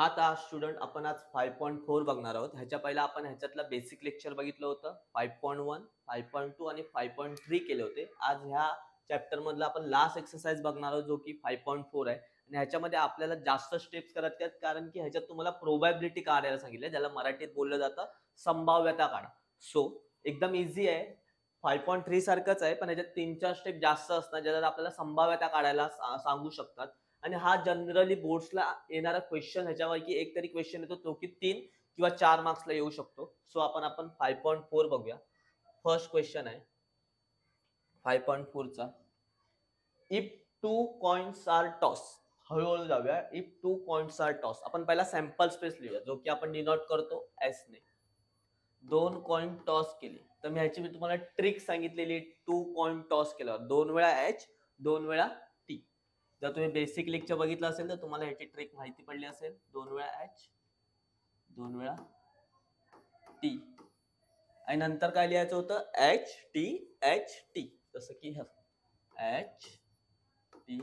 हा तर स्टुडंट आपण आज 5.4 बघणार आहोत. ह्याच्या पहिला आपण ह्याच्यातलं बेसिक लेक्चर बघितलं होतं. 5.1, 5.2 आणि 5.3 केले होते. आज ह्या चॅप्टर मधला आपण लास्ट एक्सरसाइज बघणार आहोत जो की 5.4 आहे. आणि ह्याच्यामध्ये आपल्याला जास्त स्टेप्स करायचे आहेत कारण की ह्याच्यात तुम्हाला प्रोबॅबिलिटी काढायला सांगितलं, ज्याला मराठीत बोललं जातं संभाव्यता काढा. सो एकदम इझी आहे. 5.3 सारखंच आहे, पण ह्याच्यात 3-4 स्टेप जास्त असतात ज्याच्यात आपल्याला संभाव्यता काढायला सांगू शकतात. आणि हा जनरली बोर्ड्सला येणारा क्वेश्चन, ह्याच्यापैकी एक तरी क्वेश्चन येतो तो की 3 किंवा 4 मार्क्सला येऊ शकतो. सो आपण 5.4 बघूया. फर्स्ट क्वेश्चन आहे 5.4 चा. If 2 coins are toss. हळूहळू जाऊया. इफ 2 कॉइन्स आर टॉस, आपण पहिला सॅम्पल स्पेस लिहूया जो की आपण डिनोट करतो एस ने. 2 कॉइन टॉस केली तर मी तुम्हाला ट्रिक सांगितलेली. 2 कॉइन टॉस केल्यावर 2 वेळा एच 2 वेळा टी. जर तुम्ही बेसिक लेक्चर बघितलं असेल तर तुम्हाला ह्याची ट्रिक माहिती पडली असेल. 2 वेळा एच 2 वेळा टी आणि नंतर काय लिहायचं होतं एच टी. जसं की एच टी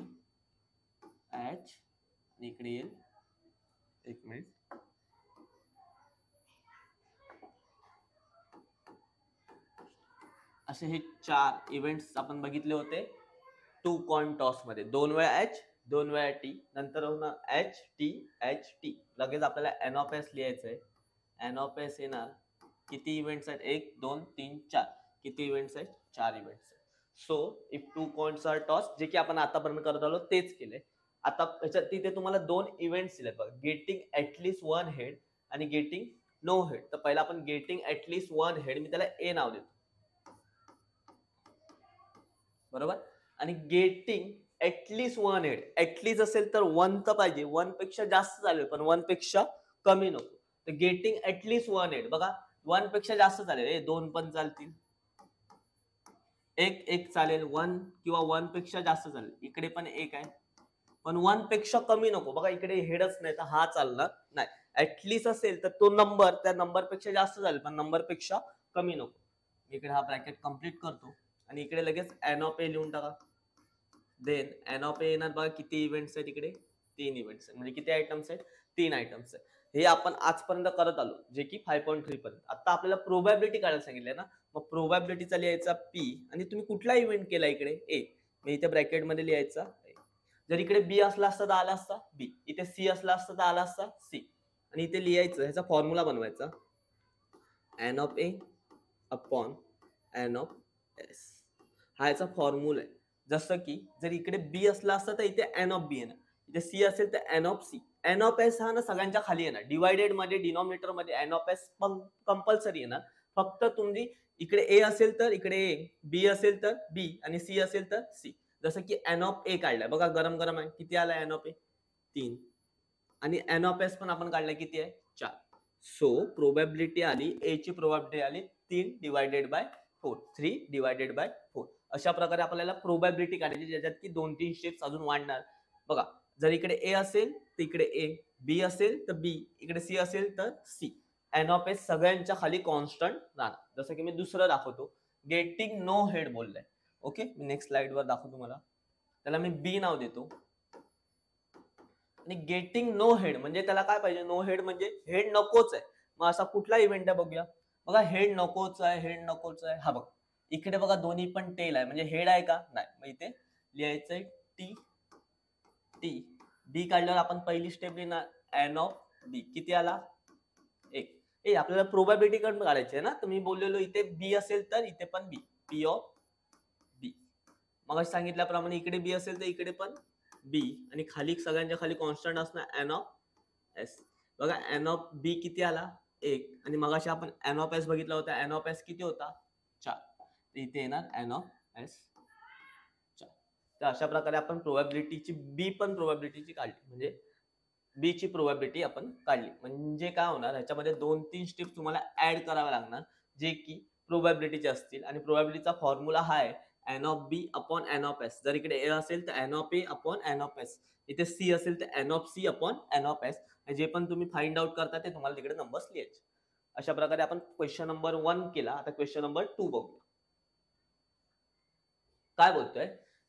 एच आणि इकडे येईल. एक मिनिट. असे हे 4 इव्हेंट्स आपण बघितले होते 2 कॉइन टॉस मध्ये. 2 वेळा एच 2 वेळा टी, नंतर होणार एच टी. लगेच आपल्याला एन ऑफ एस लिहायचं आहे. एन ऑफ एस येणार. किती इव्हेंट्स आहेत? 1 2 3 4. किती इव्हेंट्स आहेत? 4 इव्हेंट्स आहेत. So if 2 coins are toss, जे की आपण आतापर्यंत करत आलो तेच केले. आता ह्याच्यात तिथे तुम्हाला 2 इव्हेंट्स दिलेत बघा, गेटिंग ऍटलीस्ट 1 हेड आणि गेटिंग नो हेड. तर पहिला आपण गेटिंग ऍटलीस्ट 1 हेड, मी त्याला ए नाव देतो, बरोबर. आणि गेटिंग ऍटलीस्ट 1 हेड, ऍटलीस्ट असेल तर 1 तर पाहिजे, 1 पेक्षा जास्त चालेल पण 1 पेक्षा कमी नको. तर गेटिंग ऍटलीस्ट 1 हेड, बघा 1 पेक्षा जास्त चालेल, 2 पण चालतील, एक चालेल, 1 किंवा 1 पेक्षा जास्त चालेल. इकडे पण एक आहे पण 1 पेक्षा कमी नको. बघा इकडे हेडच नाही तर हा चालणार नाही. ऍटलीस्ट असेल तर तो नंबर त्या नंबर पेक्षा जास्त चालेल पण नंबर पेक्षा कमी नको. इकडे हा ब्रॅकेट कंप्लीट करतो आणि इकडे लगेच एन ऑफ ए लिहून टाका. देन एन ऑफ ए येणार. बघा किती इव्हेंट्स आहेत इकडे? 3 इव्हेंट्स आहेत. म्हणजे किती आयटम्स आहेत? 3 आयटम्स आहेत. हे आपण आजपर्यंत करत आलो, जे की 5.3 पर्यंत. आता आपल्याला प्रोबॅबिलिटी काढायला सांगितलंय ना, मग प्रोबॅबिलिटीचा लिहायचा पी आणि तुम्ही कुठला इव्हेंट केला इकडे ए, मी इथे ब्रॅकेट मध्ये लिहायचा. जर इकडे बी असला असता तर आला असता बी, इथे सी असला असता तर आला असता सी. आणि इथे लिहायचं, ह्याचा फॉर्म्युला बनवायचा n of A upon n of S. हा याचा फॉर्म्युला आहे. जसं की जर इकडे बी असला असता तर इथे एन ऑफ बी येणार, इथे सी असेल तर n of C. N of S हा ना सगळ्यांच्या खाली येणार. डिवायडेड मध्ये डिनॉमिनेटर मध्ये एन ऑफ एस कंपल्सरी येणार. फक्त तुम्ही इकडे ए असेल तर इकडे ए, बी असेल तर बी आणि सी असेल तर सी. जसं की एन ऑफ ए काढलाय बघा, गरम गरम आहे. किती आला एन ऑफ ए? 3. आणि एन ऑफ एस पण आपण काढलाय, किती आहे? 4. सो प्रोबॅबिलिटी आली, ए ची प्रोबॅबिलिटी आली 3 डिवायडेड बाय 4, 3 डिवायडेड बाय 4. अशा प्रकारे आपल्याला प्रोबॅबिलिटी काढायची, ज्याच्यात की 2-3 स्टेप्स अजून वाढणार. बघा जर इकडे ए असेल तर इकडे ए, बी असेल तर बी, इकडे सी असेल तर सी. एन ऑफ एस सगळ्यांच्या खाली कॉन्स्टंट राहणार. जसं की मी दुसरं दाखवतो, गेटिंग नो हेड बोललाय. ओके, मी नेक्स्ट स्लाइड वर दाखवतो तुम्हाला. त्याला मी बी नाव देतो. आणि गेटिंग नो हेड म्हणजे त्याला काय पाहिजे? नो हेड म्हणजे हेड नकोच आहे. मग असा कुठला इव्हेंट आहे बघूया. बघा हेड नकोच आहे, हेड नकोच आहे. हा बघा इकडे बघा दोन्ही पण टेल आहे, म्हणजे हेड आहे का? नाही. मग इथे लिहायचंय टी टी. बी काढल्यावर आपण पहिली स्टेप लिहिणार एन ऑफ बी. किती आला? 1. आपल्याला प्रोबॅबिलिटी काढायची आहे ना, तर मी बोललेलो इथे बी असेल तर इथे पण बी, पी ऑफ बी. मग सांगितल्याप्रमाणे इकडे बी असेल तर इकडे पण बी आणि खाली सगळ्यांच्या खाली कॉन्स्टंट असणार एन ऑफ एस. बघा एन ऑफ बी किती आला? 1. आणि मगाशी आपण एन ऑफ एस बघितला होता, एन ऑफ एस किती होता? 4. तर इथे येणार एन ऑफ एस 4. तर अशा प्रकारे आपण प्रोबॅबिलिटीची बी पण प्रोबॅबिलिटीची काढली, म्हणजे बी ची प्रोबॅबिलिटी आपण काढली. म्हणजे काय होणार, ह्याच्यामध्ये 2-3 स्टेप्स तुम्हाला ऍड कराव्या लागणार, जे की प्रोबॅबिलिटीचे असतील. आणि प्रोबॅबिलिटीचा फॉर्म्युला हा आहे n of B upon n of S. जर इकडे ए असेल तर n of A upon n of S, इथे सी असेल तर n of C upon n of S. जे पण तुम्ही फाइंड आउट करता ते तुम्हाला तिकडे नंबर्स लिहायचे. अशा प्रकारे आपण क्वेश्चन नंबर 1 केला. आता क्वेश्चन नंबर 2 बघूया. काय बोलतोय?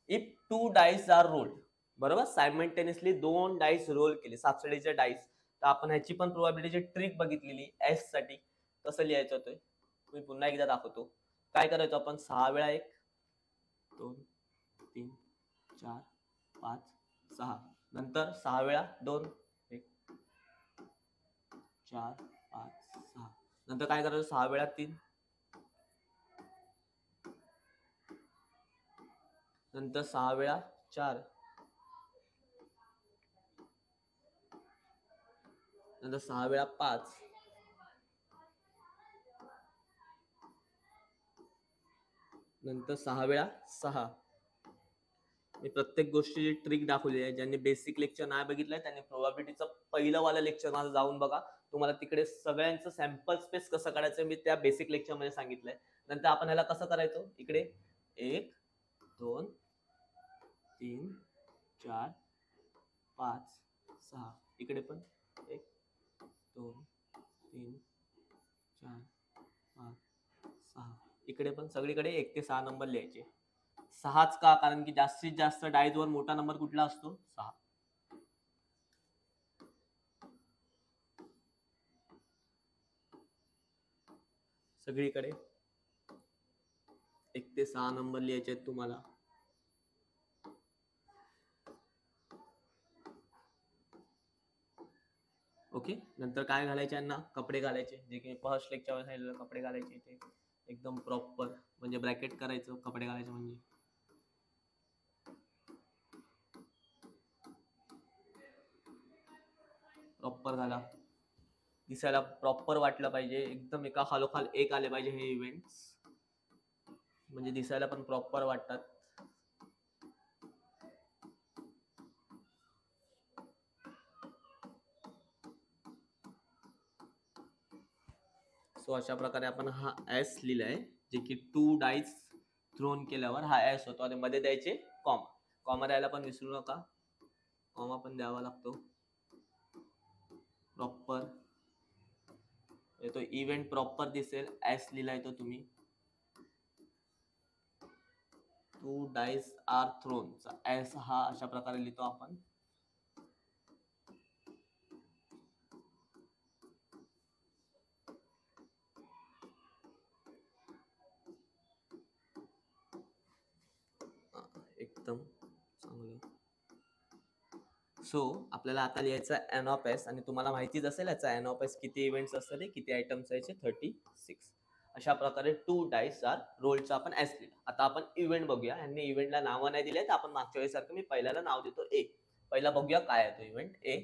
इफ 2 डाइस आर रोल्ड, बरोबर, सायमल्टेनियसली 2 डाइस रोल केले, सापशिडीचे डाइस. तर आपण ह्याची पण प्रोबॅबिलिटीची ट्रिक बघितलेली एस साठी. कसं लिहायचं होतं मी पुन्हा एकदा दाखवतो. काय करायचं आपण 6 वेळा 1 2 3 4 5 6 नंतर 6 वेळा 2 1 4 5 6 नंतर काय करायचं 6 वेळा 3 नंतर 6 वेळा 4 नंतर 6 वेळा 5 नंतर 6 वेळा 6. मी प्रत्येक गोष्टीची ट्रिक दाखवली आहे. ज्यांनी बेसिक लेक्चर नाही बघितलंय त्यांनी प्रोबॅबिलिटीचं पहिलं वाला लेक्चर माझं जाऊन बघा. तुम्हाला तिकडे सगळ्यांचं सॅम्पल स्पेस कसं काढायचं मी त्या बेसिक लेक्चर मध्ये सांगितलंय. नंतर आपण ह्याला कसं करायचो इकडे 1 2 3 4 5 6 इकडे पण 1 2 3 4 5 6 इकडे पण सगळीकडे 1 ते 6 नंबर लिहायचे. 6च का कारण की जास्तीत जास्त डायज वर मोठा नंबर कुठला असतो 6. सगळीकडे 1 ते 6 नंबर लिहायचे आहेत तुम्हाला. ओके नंतर काय घालायचे यांना कपडे घालायचे जे की फर्स्ट लेक्चर सांगितलं कपडे घालायचे इथे एकदम प्रॉपर म्हणजे ब्रॅकेट करायचं कपडे घालायचे म्हणजे प्रॉपर घाला दिसायला प्रॉपर वाटलं पाहिजे एकदम एका खालोखाल एक आले पाहिजे हे इव्हेंट्स म्हणजे दिसायला पण प्रॉपर वाटतात. सो अशा प्रकारे आपण हा एस लिहिलाय जे की 2 डाईस थ्रोन केल्यावर हा एस होतो आणि मध्ये द्यायचे कॉमा. कॉमा द्यायला पण विसरू नका. कॉमा पण द्यावा लागतो प्रॉपर. तो इव्हेंट प्रॉपर दिसेल एस लिहिलाय तो तुम्ही 2 डाईस आर थ्रोन चा एस हा अशा प्रकारे लिहितो आपण. एकदम चांगलं. सो आपल्याला आता लिहायचा एन ऑफ एस आणि तुम्हाला माहितीच असेल याचा एन ऑफ एस किती इव्हेंट्स असतात किती आयटम्स यायचे 36. अशा प्रकारे 2 डाईस आर रोलचा आपण एस लिहिला. आता आपण इव्हेंट बघूया. यांनी इव्हेंटला नावं नाही दिले तर आपण मागच्या वेळेसारखं मी पहिल्याला नाव देतो ए. पहिला बघूया काय आहे तो event A.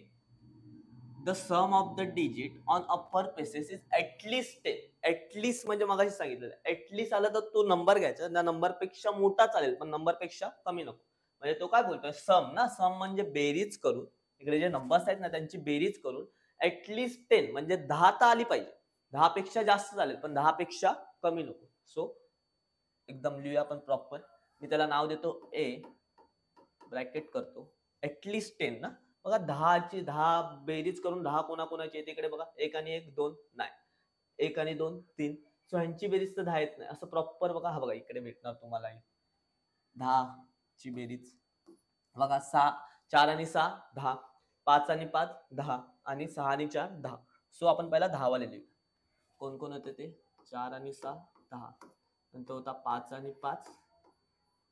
The sum of the digit on upper faces is at least 10. At least म्हणजे मगाशी सांगितलेलं ऍटलीस्ट आलं तर तो नंबर घ्यायचा त्या नंबर पेक्षा मोठा चालेल पण नंबर पेक्षा कमी नको. म्हणजे तो काय बोलतोय सम ना सम म्हणजे बेरीज करून इकडे जे नंबर्स आहेत ना त्यांची बेरीज करून ऍटलीस्ट 10 म्हणजे 10 तर आली पाहिजे. 10 पेक्षा जास्त चालेल पण 10 पेक्षा कमी नको. सो एकदम लिहूया आपण प्रॉपर. मी त्याला नाव देतो ए ब्रॅकेट करतो ऍटलीस्ट 10 ना. बघा 10 बेरीज करून 10 कोणाकोणाची येते इकडे बघा 1 आणि 1 2 नाही 1 आणि 2 3. सो ह्यांची बेरीज तर 10 येत नाही असं प्रॉपर बघा. हा बघा इकडे भेटणार तुम्हाला 10 ची बेरीज बघा 6 4 आणि 6 10 5 आणि 5 10 आणि 6 आणि 4 10. सो आपण पहिला 10 वाले लिहू. कोण कोण होते ते 4 आणि 6 10 नंतर होता 5 आणि 5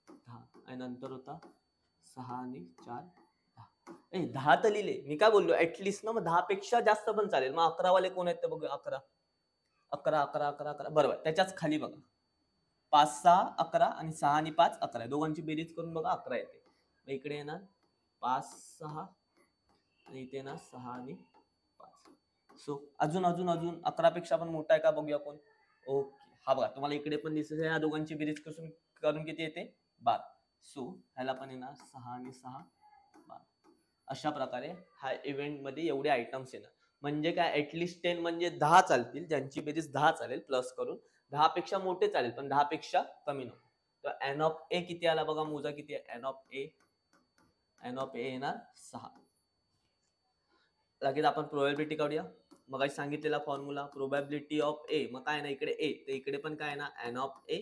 10 आणि नंतर होता 6 आणि 4 10. 10 तर लिहिले मी काय बोललो ऍटलीस्ट ना मग 10 पेक्षा जास्त पण चालेल. मग 11 वाले कोण आहेत ते बघू. 11 11 11 11 11 बरोबर त्याच्याच खाली बघा 5 6 11 आणि 6 आणि 5 11 दोघांची बेरीज करून बघा 11 येते. मग इकडे येणार 5 6 आणि इथे येणार 6 आणि 5. सो अजून अजून अजून 11 पेक्षा पण मोठा आहे का बघूया कोण. ओके हा बघा तुम्हाला इकडे पण दिसत या दोघांची बेरीज करून किती येते 12. सो ह्याला पण येणार 6 आणि 6 12. अशा प्रकारे हा इव्हेंट मध्ये एवढे आयटम्स येणार. म्हणजे काय ऍटलीस्ट 10 म्हणजे 10 चालतील ज्यांची बेरीज 10 चालेल प्लस करून 10 पेक्षा मोठे चालेल पण 10 पेक्षा कमी नको. तर एन ऑफ ए किती आला बघा मोजा किती आहे n of a. N of a येणार 6. लगेच आपण प्रोबॅबिलिटी काढूया. मग सांगितलेला फॉर्म्युला प्रोबॅबिलिटी ऑफ ए. मग काय ना इकडे ए तर इकडे पण काय ना एन ऑफ ए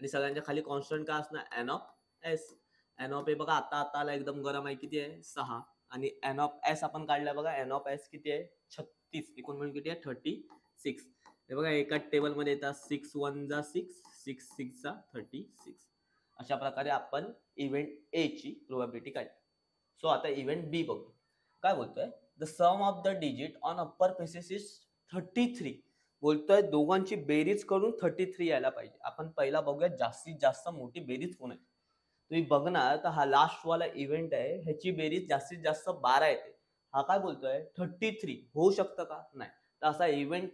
आणि सगळ्यांच्या खाली कॉन्स्टंट काय असणार n of S. N of ए बघा आता आता आला एकदम गरम आहे किती आहे 6 आणि एन ऑफ एस आपण काढलाय बघा. एन ऑफ एस किती आहे 36. एकूण मिळून किती आहे 36. हे बघा एका टेबलमध्ये येतात 6 1 जा 6 6 6 जा 36. अशा प्रकारे आपण इव्हेंट ए ची प्रोबॅबिलिटी काढली. सो आता इव्हेंट बी बघू. काय बोलतोय the sum of the digit on upper faces is 33. बोलतोय दोघांची बेरीज करून 33 यायला पाहिजे. आपण पहिला बघूया जास्तीत जास्त मोठी बेरीज कोण आहे. तुम्ही बघणार तर हा लास्ट वाला इव्हेंट आहे, ह्याची बेरीज जास्तीत जास्त 12 येते. हा काय बोलतोय 33 होऊ शकतं का? नाही. तर असा इव्हेंट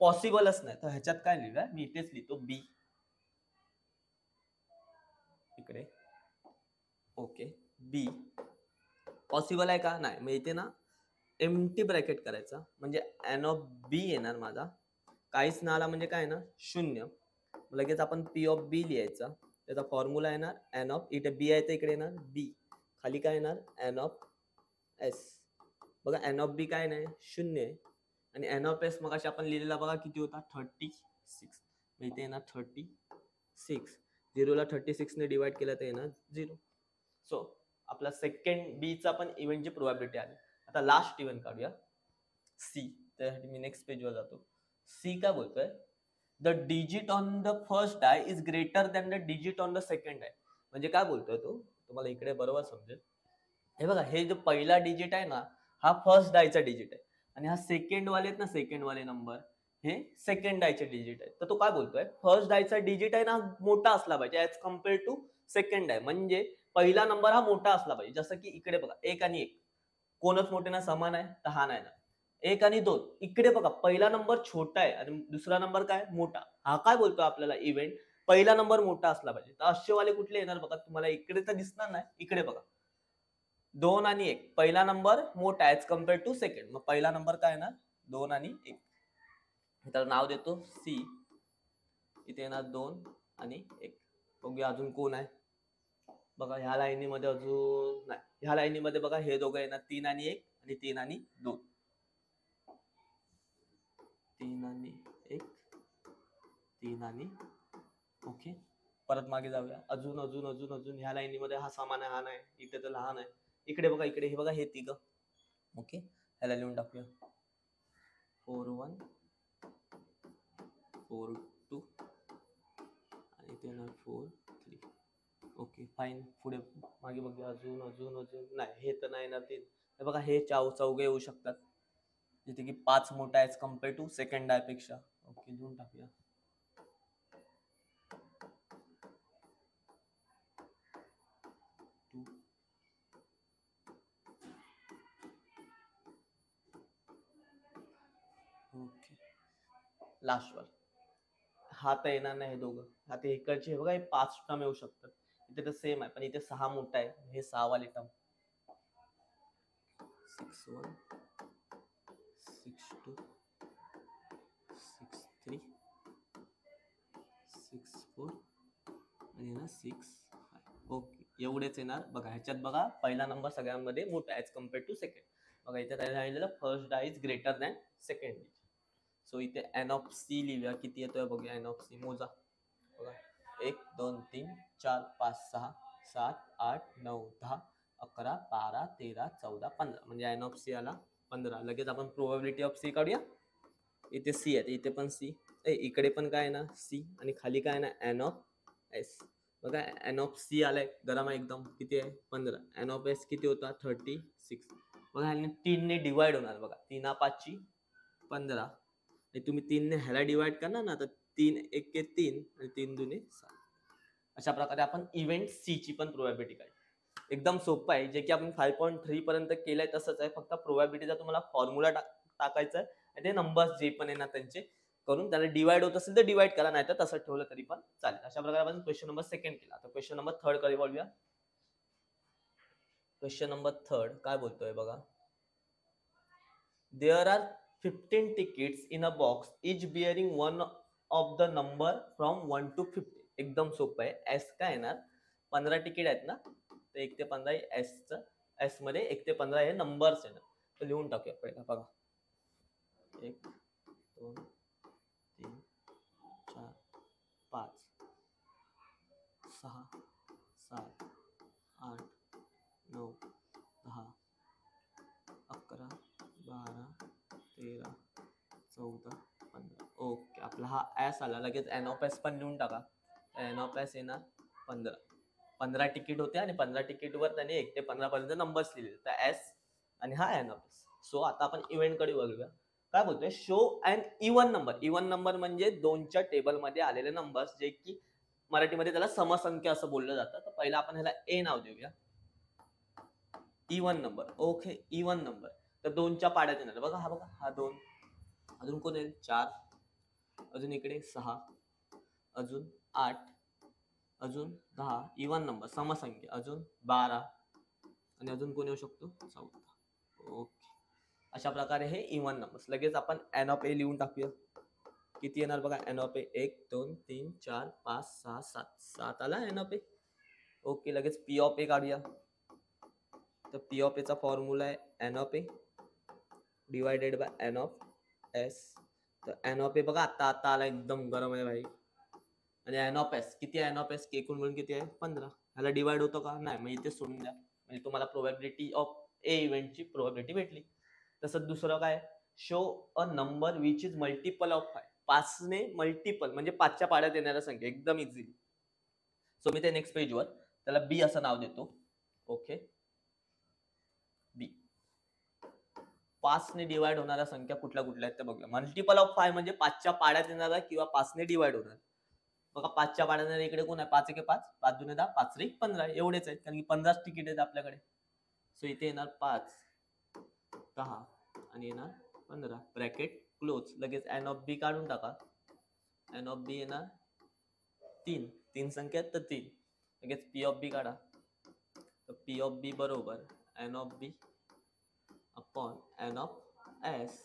पॉसिबलच नाही. तर ह्याच्यात काय लिहिलंय मी इथेच लिहितो बी इकडे. ओके बी पॉसिबल आहे का? नाही. मग इथे ना एम्प्टी ब्रॅकेट करायचा म्हणजे एन ऑफ बी येणार माझा. काहीच ना आला म्हणजे काय ना 0. लगेच आपण पी ऑफ बी लिहायचा. त्याचा फॉर्म्युला येणार एन ऑफ, इथे बी आहे तर इकडे येणार बी, खाली काय येणार एन ऑफ एस. बघा एन ऑफ बी काय नाही 0 आहे आणि एन ऑफ एस मग आपण लिहिलेला बघा किती होता 36. इथे येणार 36. 0ला 36 ने डिवाइड केलं तर येणार 0. सो आपला सेकंड बी चा पण इव्हेंटची प्रोबॅबिलिटी आली. आता लास्ट इव्हेंट काढूया सी. त्यासाठी मी नेक्स्ट पेजवर जातो. सी काय बोलतोय the digit on the first die is greater than the digit on the second die. म्हणजे काय बोलतोय तो तुम्हाला इकडे बरोबर समजेल. हे बघा हे जो पहिला डिजिट आहे ना हा फर्स्ट डायचा डिजिट आहे आणि हा सेकंड वाले आहेत ना सेकंड वाले नंबर हे सेकंड डायचे डिजिट आहे. तर तो काय बोलतोय फर्स्ट डायचा डिजिट आहे ना मोठा असला पाहिजे as compare to second die. म्हणजे पहिला नंबर हा मोठा असला पाहिजे. जसं की इकडे बघा 1 आणि 1 कोणच मोठे ना समान आहे तर हा नाही ना. 1 आणि 2 इकडे बघा पहिला नंबर छोटा आहे आणि दुसरा नंबर काय मोठा. हा काय बोलतोय आपल्याला इव्हेंट पहिला नंबर मोठा असला पाहिजे. तर असे वाले कुठले येणार बघा तुम्हाला इकडे तर दिसणार नाही. इकडे बघा 2 आणि 1 पहिला नंबर मोठा ऍज कम्पेअर टू सेकंड. मग पहिला नंबर काय येणार 2 आणि 1. त्याला नाव देतो सी. इथे येणार 2 आणि 1. बघूया अजून कोण आहे. बघा ह्या लाईनीमध्ये अजून नाही. ह्या लाईनीमध्ये बघा हे दोघं येणार 3 आणि 1 आणि 3 आणि 2. 3 आणि 1 3 आणि ओके. परत मागे जाऊया. अजून अजून अजून अजून ह्या लाईनीमध्ये हा समान आहे हा नाही. इथे तर लहान आहे. इकडे बघा इकडे हे बघा हे तिघ. ओके ह्याला लिहून टाकूया 4 1 4 2 आणि इथे 4 3. Okay fine. पुढे मागे बघूया अजून अजून अजून नाही हे तर नाही येणार. ते बघा हे चौघे येऊ शकतात जिथे की 5 मोठा आहे कम्पेअर टू सेकंड डाय पेक्षा. ओके लिहून टाकूया 2. ओके लास्ट वर हा तर येणार नाही. हे दोघं आता इकडचे बघा हे 5 टर्म येऊ शकतात. इथे तर सेम आहे पण इथे 6 मोठा आहे. हे 6 वाले टर्म 6 1 6 2 6 3 6 4 आणि ना 6 5. ओके एवढेच येणार. बघा ह्याच्यात बघा पहिला नंबर सगळ्यांमध्ये मोठा ऍज कम्पेअर टू सेकंड. बघा इथे राहिलेलं first die is greater than second. So इथे एन ऑफ सी लिहूया. किती येतोय बघूया एन ऑफ सी. मोजा बघा 1 2 3 4 5 6 7 8 9 10 11 12 13 14 15. म्हणजे एन ऑफ सी आला 15. लगेच आपण प्रोबॅबिलिटी ऑफ सी काढूया. इथे सी आहे इथे पण सी. इकडे पण काय ना सी आणि खाली काय ना एन ऑफ एस. बघा एन ऑफ सी आलाय गरम एकदम. किती आहे 15. एन ऑफ एस किती होता 36. बघा ह्याने 3 ने डिवाइड होणार. बघा 3 5 15. तुम्ही 3 ने ह्याला डिवाइड करणार ना तर 3 1 3 आणि 3 2 7. अशा प्रकारे आपण इव्हेंट सी ची पण प्रोबॅबिलिटी काढली. एकदम सोपं आहे. जे की आपण 5.3 पर्यंत केलंय तसंच आहे. फक्त प्रोबॅबिलिटीचा तुम्हाला फॉर्म्युला टाकायचा आहे आणि ते नंबर्स जे पण येणार त्यांचे करून त्याला डिवाइड होत असेल तर डिवाइड करा नाही तर तसं ठेवलं तरी पण चालेल. अशा प्रकारे आपण क्वेश्चन नंबर सेकंड केला. आता क्वेश्चन नंबर थर्ड कडे वळूया. क्वेश्चन नंबर थर्ड काय बोलतोय बघा. There are 15 tickets in a box each bearing one of the number from 1 to 15. एकदम सोपं आहे. एस काय येणार 15 तिकीट आहेत ना तर 1 ते 15 एसचं. एस मध्ये 1 ते 15 हे नंबर्स येणार. तर लिहून टाकूया पहिला. बघा 1 2 3 4 5 6 7 8 9 10 14 15. ओके, आपला हा एस आला. लगेच एन ऑफ एस पण लिहून टाका. एन ऑफ एस येणार 15. 15 तिकीट होते आणि 15 तिकीटवर त्याने 1 ते 15 पर्यंत नंबर्स लिहिले. तर एस आणि हा एन ऑफ एस. सो आता आपण इव्हेंट कडे बघूया. काय बोलतोय, show and even number. Even number म्हणजे दोनच्या टेबलमध्ये आलेले नंबर्स, जे की मराठीमध्ये त्याला समसंख्या असं बोललं जातं. तर पहिला आपण ह्याला ए नाव देऊया. Even number. Okay, even number. तर दोनच्या पाड्यात येणार. बघा हा 2, अजून कोण येईल 4, अजून इकडे 6, अजून 8, अजून 10. इव्हन नंबर समसंख्या. अजून 12 आणि अजून कोण येऊ शकतो 14. ओके, अशा प्रकारे हे इव्हन नंबर्स. लगेच आपण एन ऑफ ए लिहून टाकूया. किती येणार बघा एन ऑफ ए. 1 2 3 4 5 6 7. 7 आला एन ऑफ ए. ओके, लगेच पी ऑफ ए काढूया. तर पी ऑफ एचा फॉर्म्युला आहे n of A divided by n of S. तर एन ऑफ ए बघा आता आला, एकदम गरम आहे भाई. आणि एन ऑफ एस किती आहे? एन ऑफ एस एकूण मिळून किती आहे? 15. ह्याला डिवाइड होतो का? नाही. मग इथे सोडून द्या. म्हणजे तुम्हाला प्रोबॅबिलिटी ऑफ ए इव्हेंटची प्रोबॅबिलिटी भेटली. तसंच दुसरं काय, show a number which is multiple of 5. 5 ने मल्टिपल म्हणजे 5च्या पाड्यात येणाऱ्या संख्या. एकदम इझी. सो मी ते नेक्स्ट पेजवर त्याला बी असं नाव देतो. ओके, बी. 5 ने डिवाइड होणाऱ्या संख्या कुठल्या कुठल्या आहेत ते बघूया. मल्टिपल ऑफ 5 म्हणजे 5च्या पाड्यात येणारा किंवा 5 ने डिवाइड होणार. बघा 5च्या पाड्यात इकडे कोण आहे? 5 1 5, 5 2 10, 5 3 15. एवढेच आहेत, कारण की 15 तिकीट आहेत आपल्याकडे. सो इथे येणार 5 10 आणि येणार 15. Bracket close. लगेच एन ऑफ बी काढून टाका. एन ऑफ बी येणार 3 संख्या आहेत तर 3. लगेच पी ऑफ बी काढा. तर पी ऑफ बी बरोबर n of B upon n of S.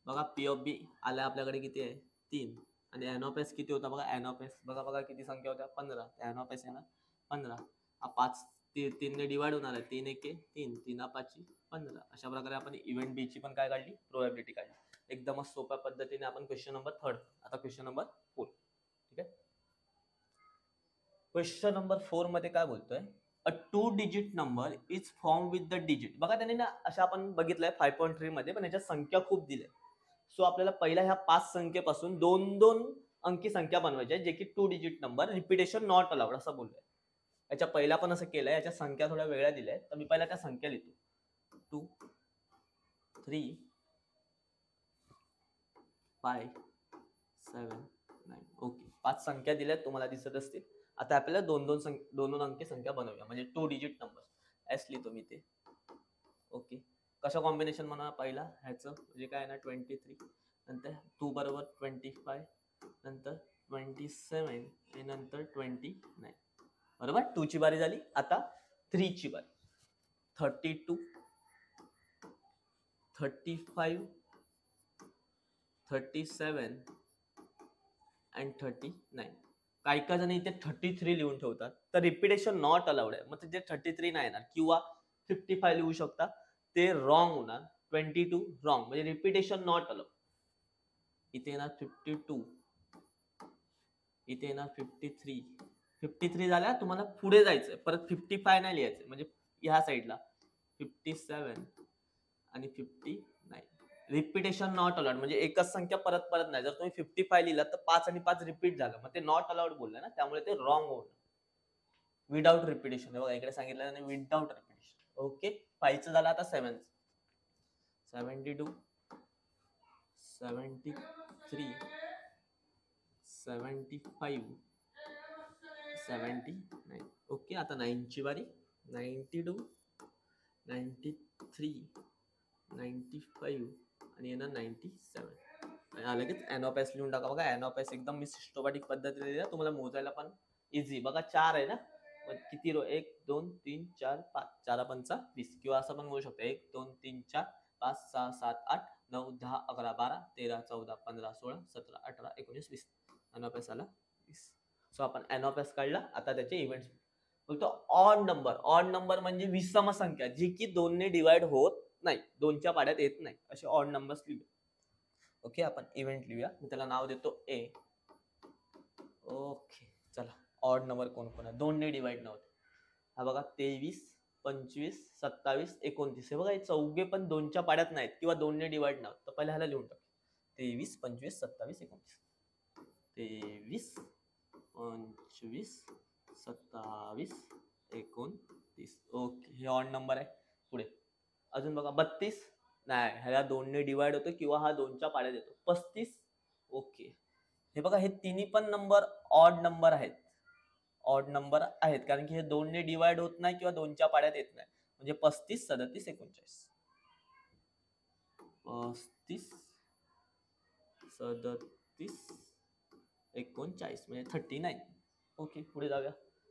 बघा पी ऑफ बी आल्या आपल्याकडे किती आहे? 3. आणि एन ऑफ एस किती होता बघा? एन ऑफ एस बघा किती संख्या होत्या? 15. एन ऑफ एस येणार 15. हा 5 3 ने डिवाइड होणार आहे. 3 1 3, 3 5 15. अशा प्रकारे आपण इव्हेंट बी ची पण काय काढली? प्रोबॅबिलिटी काढली. एकदमच सोप्या पद्धतीने आपण क्वेश्चन नंबर 3. आता क्वेश्चन नंबर 4. ठीक आहे. क्वेश्चन नंबर 4 मध्ये काय बोलतोय? अ 2 digit number is form with the digit. बघा त्यांनी ना अशा आपण बघितलंय 5.3 मध्ये, पण याच्या संख्या खूप दिल्या. सो आपल्याला पहिल्या ह्या 5 संख्येपासून 2 अंकी संख्या बनवायच्या, जे की 2 digit number. Repetition not allowed असं बोलूया. याच्या पहिला पण असं केलंय. याच्या संख्या थोड्या वेगळ्या दिल्या आहेत. तर मी पहिला त्या संख्या लिहितो. 2 3 5 7 9. ओके, 5 संख्या दिल्यात, तुम्हाला दिसत असतील. आता आपल्याला 2 अंकी संख्या बनवूया, म्हणजे 2 डिजिट नंबर. एस लिहितो मी ते. ओके, कशा कॉम्बिनेशन म्हणा? पहिला ह्याचं म्हणजे काय ना 23, नंतर 2 बरोबर 25, नंतर 27 आणि नंतर 29. बरोबर, 2 ची बारी झाली. आता 3 ची बारी. 32 35 37 and 39. काही काही जण इथे 33 लिहून ठेवतात. तर रिपिटेशन नॉट अलाउड आहे. मग ते 33 नाही येणार. किंवा 55 लिहू शकता, ते रॉंग होणार. 22 रॉंग, म्हणजे रिपिटेशन नॉट अलाउड. इथे येणार 52, इथे येणार 53. 53 झाल्या, तुम्हाला पुढे जायचंय. परत 55 नाही लिहायचंय, म्हणजे ह्या साईडला 57 आणि 59. रिपिटेशन नॉट अलाउड म्हणजे एकच संख्या परत नाही. जर तुम्ही 55 लिहिला तर 5 आणि 5 रिपीट झालं, मग ते नॉट अलाउड बोललं ना, त्यामुळे ते रॉंग होणार. Without repetition. बघा इकडे सांगितलं नाही, विदाउट रिपिटेशन. ओके, 5 चं झालं. आता 7 72 73 75 79. ओके, आता 9 ची बारी. 92 93 95 आणि येणार 97. लगेच एन ऑफ एस लिहून टाका. बघा एन ऑफ एस एकदम मी सिस्टमॅटिक पद्धतीने लिहिला, तुम्हाला मोजायला पण इझी. बघा 4 आहे ना, किती रो? 1 2 3 4 5. 4 5 20. किंवा असं पण बोलू शकतो 1 2 3 4 5 6 7 8 9 10 11 12 13 14 15 16 17 18 19 20. एन ऑफ एस आला 20. सो आपण एन ऑफ एस काढला. आता त्याचे इव्हेंट्स बोलतो. Odd number. ऑड नंबर म्हणजे विषम संख्या, जी की 2 ने डिवाइड होत नाही, 2च्या पाड्यात येत नाही, असे ऑड नंबर्स लिहूया. ओके, आपण इव्हेंट लिहूया. मी त्याला नाव देतो ए. ओके, चला ऑड नंबर कोण कोण आहे? 2 ने डिवाइड नव्हते. हा बघा 23 25 27 29. हे बघा हे चौघे पण 2च्या पाड्यात नाहीत किंवा 2 ने डिवाइड नव्हतं. तर पहिला ह्याला लिहून टाक. 23, 25, 27, 29. 23, 25, 27, 29. ओके, हे ऑड नंबर आहे. पुढे अजून बघा 32, नाही ह्याला 2 ने डिवाइड होतो किंवा हा 2च्या पाड्यात येतो. 35. ओके, हे बघा हे तिन्ही पण नंबर ऑड नंबर आहेत. ऑड नंबर आहेत कारण की हे 2 ने डिवाइड होत नाही किंवा 2च्या पाड्यात येत नाही. म्हणजे 35, 37, 39. 35, 37, 39 म्हणजे 39. ओके, पुढे जाऊया.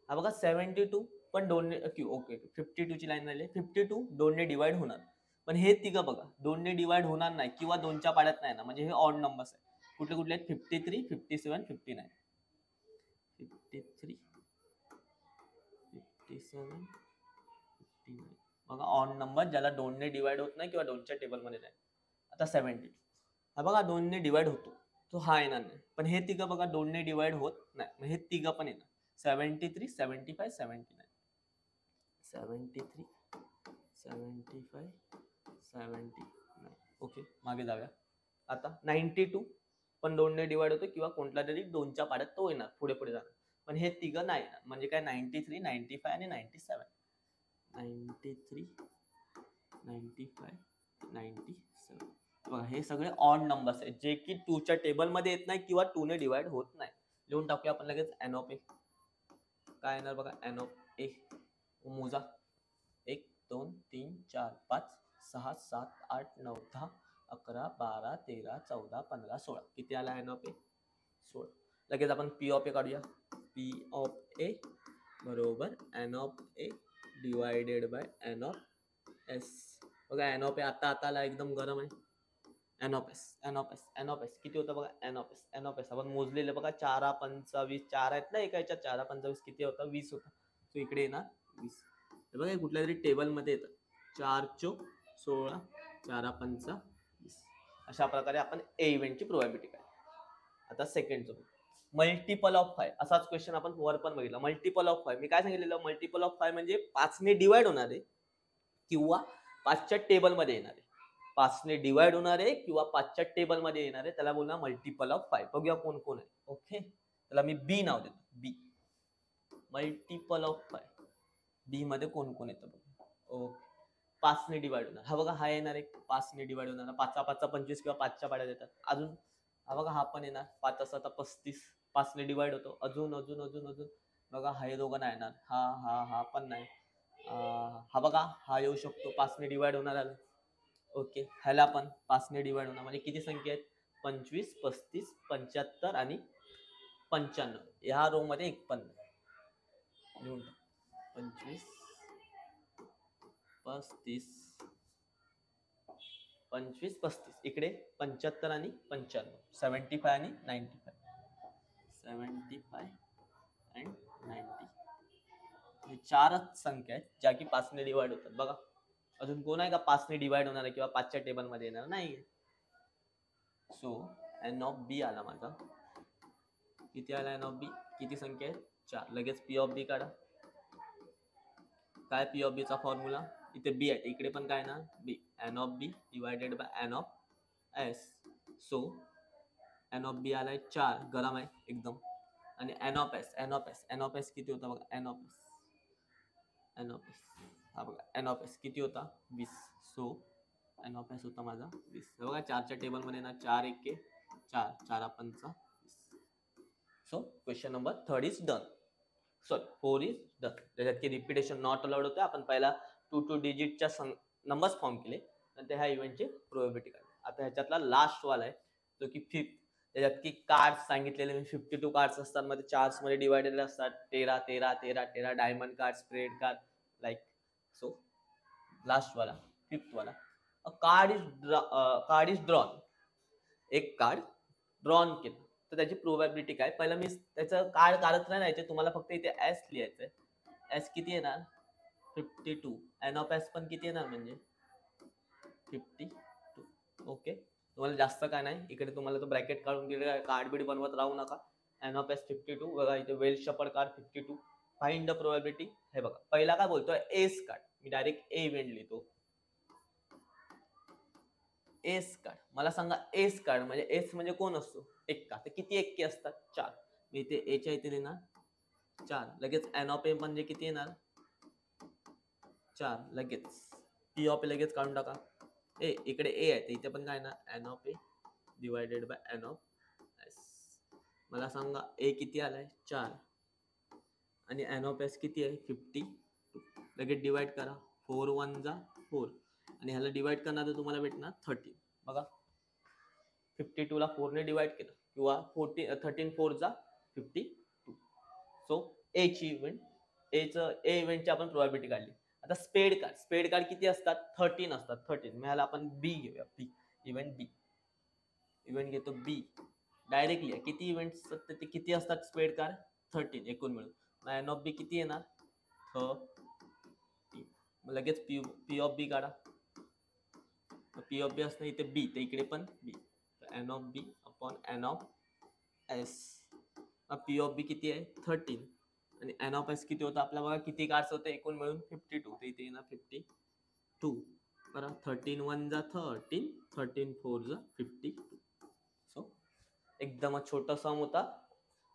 हा बघा 72 पण 2 ने, ओके 52 ची लाईन राहिली. 52 2 ने डिवाइड होणार, पण हे तिघं बघा 2 ने डिवाइड होणार नाही किंवा 2च्या पाड्यात नाही ना, म्हणजे हे ऑड नंबर्स आहे. कुठले कुठले आहेत? 53, 57, 59. 53, 57, 59 बघा ऑड नंबर ज्याला 2 ने डिवाइड होत नाही किंवा 2च्या टेबलमध्ये नाही. आता 72 हा बघा 2 ने डिवाइड होतो, तो हा येणार नाही. पण हे तिघं बघा 2 ने डिवाइड होत नाही, मग हे तिघं पण येणार. 73, 75, 79. 73, 75, 79. ओके, मागे जाऊया. आता 92 पण 2 ने डिवाइड होतो किंवा कोणत्या तरी 2च्या पाड्यात तो येणार. पुढे पुढे जाणार, पण हे तिघं नाही येणार. म्हणजे काय 93, 95 आणि 97. 93, 95, 97. बघा हे सगळे ऑड नंबर्स आहेत जे की 2च्या टेबलमध्ये येत नाही किंवा 2 ने डिवाइड होत नाही. लिहून टाकूया आपण लगेच. एन ऑफ ए काय येणार बघा. एन ऑफ ए मोजा. 1, 2, 3, 4, 5, 6, 7, 8, 9, 10, 11, 12, 13, 14, 15, 16. किती आला एन ऑफ ए? 16. लगेच आपण पी ऑफ ए काढूया. पी ऑफ ए बरोबर n of A divided by n of S. बघा एन ऑफ ए आता आला, एकदम गरम आहे. N of S, n of S, n of S किती होतं बघा. N of S, n of S आपण मोजलेलं बघा. 4, 25, 4 आहेत ना एका याच्यात. 4, 25 किती होतं? 20 होतं. तो इकडे येणार 20. हे बघा कुठल्या तरी टेबलमध्ये येतं. 4 चोक 16, 4 पंचा 20. अशा प्रकारे आपण ए इव्हेंटची प्रोबॅबिलिटी काय. आता सेकंड मल्टिपल ऑफ 5 असाच क्वेश्चन आपण वर पण बघितला. मल्टिपल ऑफ 5 मी काय सांगितलेलं, मल्टिपल ऑफ 5 म्हणजे 5 ने डिवाइड होणार आहे किंवा 5च्या टेबलमध्ये येणार आहे. 5 ने डिवाइड होणार आहे किंवा 5च्या टेबलमध्ये येणार आहे, त्याला बोलणार मल्टिपल ऑफ 5. बघूया कोण कोण आहे. ओके, त्याला मी बी नाव देतो. बी मल्टिपल ऑफ 5. बी मध्ये कोण कोण येतं बघा. ओके, 5 ने डिवाइड होणार. हा बघा हा येणार आहे 5 ने डिवाइड होणार. 5 5 25 किंवा 5च्या पाड्यात येतात. अजून हा बघा हा पण येणार. 5 7 35 5 ने डिवाइड होतो. अजून अजून अजून अजून बघा हा दोघं नाही येणार. हा हा हा पण नाही. हा बघा हा येऊ शकतो. 5 ने डिवाइड होणार आलं. ओके, ह्याला पण 5 ने डिवाइड होणार. म्हणजे किती संख्या आहेत? 25, 35, 75 आणि 95. ह्या रो मध्ये एक पण नाही. लिहून टाक. 25, 35, 25, 35 इकडे 75 आणि 95. 75 आणि 95. 75 अँड 90. हे चारच संख्या आहेत ज्या की 5 ने डिवाइड होतात. बघा अजून कोण आहे का 5 ने डिवाइड होणार किंवा 5च्या टेबल मध्ये येणार नाही. सो एन ऑफ बी आला माझा. किती आला एन ऑफ बी? किती संख्या आहेत? 4. लगेच पी ऑफ बी काढा. काय पी ऑफ बी चा फॉर्म्युला? इथे बी आहे, इकडे पण काय ना b. N of b divided by n of s. So n of b आलाय 4, गरम आहे एकदम. आणि n of S, n of S, n of S किती होता बघा. N of S, n of S हा बघा. एन ऑफ एस किती होता? 20. सो एन ऑफ एस होता माझा 20. बघा 4च्या टेबल मध्ये ना 4 1 4, 4 पंचा 20. So question number 3 is done. Sorry 4 is done. त्याच्यात की रिपिटेशन नॉट अलाउड होते. आपण पहिला 2 डिजिटच्या नंबर्स फॉर्म केले, नंतर ह्या इव्हेंटची प्रोबॅबिलिटी काढली. आता ह्याच्यातला लास्ट वाला आहे जो की 5th. त्याच्यात की कार्ड्स सांगितलेले 52 कार्ड्स असतात. मध्ये चार्ट्स मध्ये डिवायडेड असतात. 13 13 13 13 diamond card, spread card like. So last वाला 5th वाला. अ कार्ड इज ड्रॉन. एक कार्ड ड्रॉन केलं तर त्याची प्रोबॅबिलिटी काय. पहिला मी त्याचं कार्ड काढत नाही राहायचे, तुम्हाला फक्त इथे एस लिहायचंय. एस किती येणार? 52. एन ऑफ एस पण किती येणार म्हणजे 52. ओके, तुम्हाला जास्त काय नाही. इकडे तुम्हाला तो ब्रॅकेट काढून दिलेला, कार्ड बीड बनवत राहू नका. N of s 52. बघा इथे well shuffled card 52. Find the probability. हे बघा पहिला काय बोलतोय एस कार्ड. मी डायरेक्ट ए इव्हेंट लिहितो. Ace card. मला सांगा एस कार्ड म्हणजे एस म्हणजे कोण असतो? एक्का. तर किती एक्के असतात? 4. मी इथे एच्या इथे लिहिणार 4. लगेच एन ऑफ ए म्हणजे किती येणार? 4. लगेच पी ऑफ ए लगेच काढून टाका. ए इकडे ए आहे, इथे पण काय ना n of A divided by n of S. मला सांगा ए किती आलाय? 4 आणि एन ऑफ एस किती आहे? 52. लगेच डिवाइड करा. 4 1 जा 4 आणि ह्याला डिवाइड करणार तर तुम्हाला भेटणार 13. बघा 52 ला 4 ने डिवाइड केलं किंवा 13 4 जा 52. सो ए ची इव्हेंट ए इव्हेंटची आपण प्रोबॅबिलिटी काढली. आता स्पेड कार्ड किती असतात? 13 असतात. 13 मग ह्याला आपण बी घेऊया. बी इव्हेंट घेतो बी डायरेक्टली. किती इव्हेंट्स असतात ते किती असतात स्पेड कार्ड? 13 एकूण मिळून. मग एन ऑफ बी किती येणार? 13. मग लगेच पी ऑफ बी काढा. पी ऑफ बी असणं इथे बी, तर इकडे पण b. N of B upon n of s. P of b किती आहे? 13 आणि एन ऑफ एस किती होतं आपला? बघा किती कार्ड्स होते एकूण मिळून? 52. तर इथे येणार 52. बरं 13 1 जा 13, 13 4 जा 52. सो एकदमच छोटा सम होता.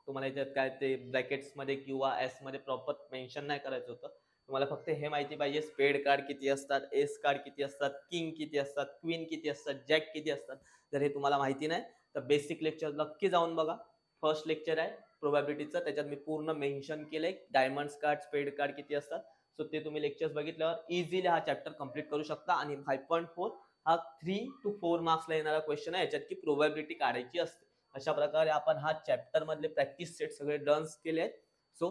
तुम्हाला इथे काय ते ब्रॅकेट्स मध्ये किंवा एस मध्ये प्रॉपर मेन्शन नाही करायचं होतं. तुम्हाला फक्त हे माहिती पाहिजे स्पेड कार्ड किती असतात, एस कार्ड किती असतात, किंग किती असतात, क्वीन किती असतात, जॅक किती असतात. जर हे तुम्हाला माहिती नाही तर बेसिक लेक्चर नक्की जाऊन बघा. फर्स्ट लेक्चर आहे प्रोबॅबिलिटीचं, त्याच्यात मी पूर्ण मेन्शन केलंय डायमंड्स कार्ड स्पेड कार्ड किती असतात. सो ते तुम्ही लेक्चर्स बघितल्यावर इझिली हा चॅप्टर कम्प्लीट करू शकता. आणि 5.4 हा 3 to 4 मार्क्सला येणारा क्वेश्चन आहे, याच्यात की प्रोबॅबिलिटी काढायची असते. अशा प्रकारे आपण हा चॅप्टर मधले प्रॅक्टिस सेट सगळे डन केले आहेत. सो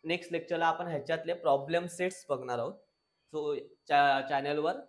नेक्स्ट लेक्चरला आपण ह्याच्यातले प्रॉब्लेम सेट्स बघणार आहोत. सो चॅनलवर